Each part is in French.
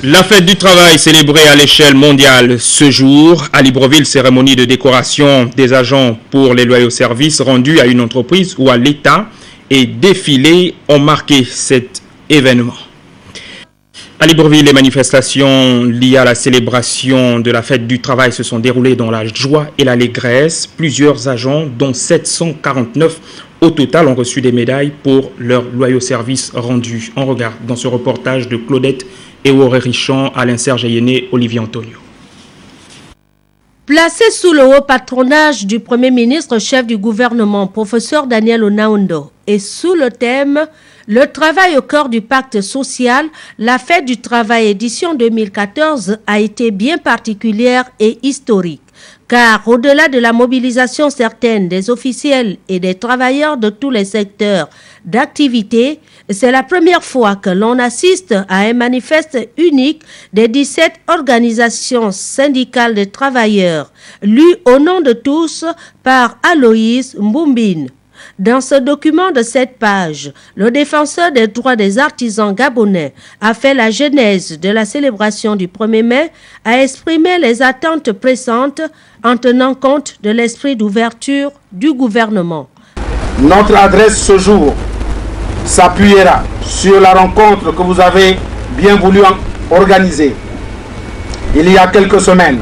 La fête du travail célébrée à l'échelle mondiale ce jour. À Libreville, cérémonie de décoration des agents pour les loyaux services rendus à une entreprise ou à l'État et défilés ont marqué cet événement. À Libreville, les manifestations liées à la célébration de la fête du travail se sont déroulées dans la joie et l'allégresse. Plusieurs agents, dont 749 au total, ont reçu des médailles pour leurs loyaux services rendus. On regarde dans ce reportage de Claudette Eworé Richon, Alain Serge Ayéné, Olivier Antonio. Placé sous le haut patronage du Premier ministre, chef du gouvernement, professeur Daniel Onaondo, et sous le thème « Le travail au cœur du pacte social », la fête du travail édition 2014 a été bien particulière et historique. Car au-delà de la mobilisation certaine des officiels et des travailleurs de tous les secteurs d'activité, c'est la première fois que l'on assiste à un manifeste unique des 17 organisations syndicales de travailleurs, lu au nom de tous par Aloïs Mbumbine. Dans ce document de 7 pages, le défenseur des droits des artisans gabonais a fait la genèse de la célébration du 1er mai, a exprimé les attentes pressantes en tenant compte de l'esprit d'ouverture du gouvernement. Notre adresse ce jour s'appuiera sur la rencontre que vous avez bien voulu organiser il y a quelques semaines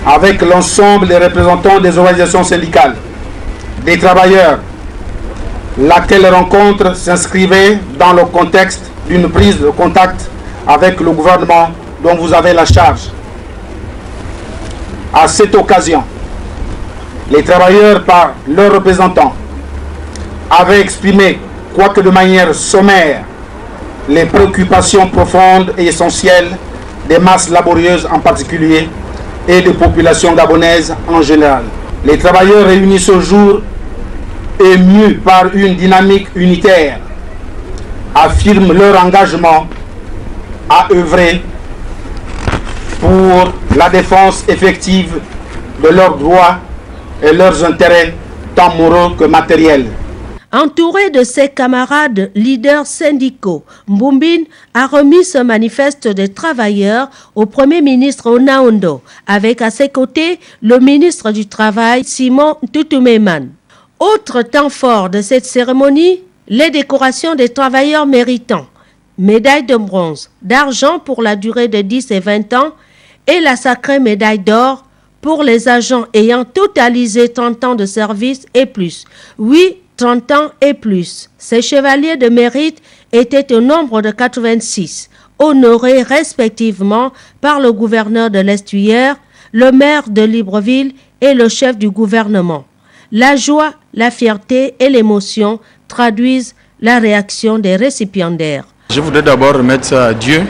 avec l'ensemble des représentants des organisations syndicales, des travailleurs. Laquelle rencontre s'inscrivait dans le contexte d'une prise de contact avec le gouvernement dont vous avez la charge. À cette occasion, les travailleurs par leurs représentants avaient exprimé, quoique de manière sommaire, les préoccupations profondes et essentielles des masses laborieuses en particulier et des populations gabonaises en général. Les travailleurs réunis ce jour émus par une dynamique unitaire, affirment leur engagement à œuvrer pour la défense effective de leurs droits et leurs intérêts tant moraux que matériels. Entouré de ses camarades leaders syndicaux, Mbumbine a remis ce manifeste des travailleurs au Premier ministre Onaondo, avec à ses côtés le ministre du Travail Simon Tutumeman. Autre temps fort de cette cérémonie, les décorations des travailleurs méritants, médaille de bronze, d'argent pour la durée de 10 et 20 ans et la sacrée médaille d'or pour les agents ayant totalisé 30 ans de service et plus. Oui, 30 ans et plus. Ces chevaliers de mérite étaient au nombre de 86, honorés respectivement par le gouverneur de l'Estuaire, le maire de Libreville et le chef du gouvernement. La joie, la fierté et l'émotion traduisent la réaction des récipiendaires. Je voudrais d'abord remettre ça à Dieu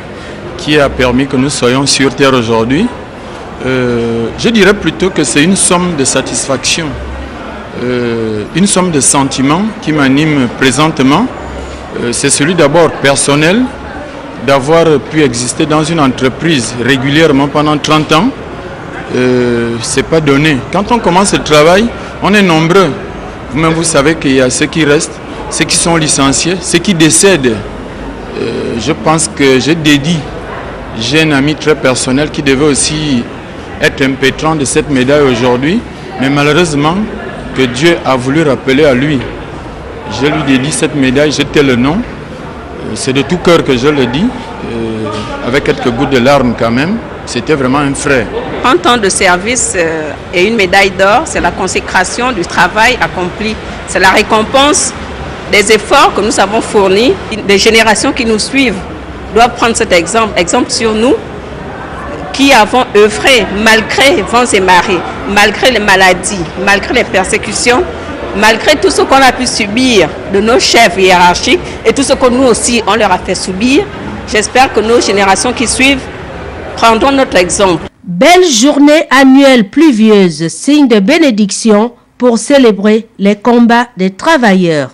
qui a permis que nous soyons sur terre aujourd'hui. Je dirais plutôt que c'est une somme de satisfaction, une somme de sentiments qui m'anime présentement. C'est celui d'abord personnel, d'avoir pu exister dans une entreprise régulièrement pendant 30 ans. C'est pas donné. Quand on commence le travail, on est nombreux. Vous-même, vous savez qu'il y a ceux qui restent, ceux qui sont licenciés, ceux qui décèdent. Je pense que j'ai un ami très personnel qui devait aussi être un pétron de cette médaille aujourd'hui, mais malheureusement, que Dieu a voulu rappeler à lui. Je lui dédie cette médaille, j'ai tel le nom. C'est de tout cœur que je le dis, avec quelques gouttes de larmes quand même. C'était vraiment un frère. 30 ans de service et une médaille d'or, c'est la consécration du travail accompli. C'est la récompense des efforts que nous avons fournis. Les générations qui nous suivent doivent prendre cet exemple sur nous qui avons œuvré malgré vents et marées, malgré les maladies, malgré les persécutions, malgré tout ce qu'on a pu subir de nos chefs hiérarchiques et tout ce que nous aussi on leur a fait subir. J'espère que nos générations qui suivent prendront notre exemple. Belle journée annuelle pluvieuse, signe de bénédiction pour célébrer les combats des travailleurs.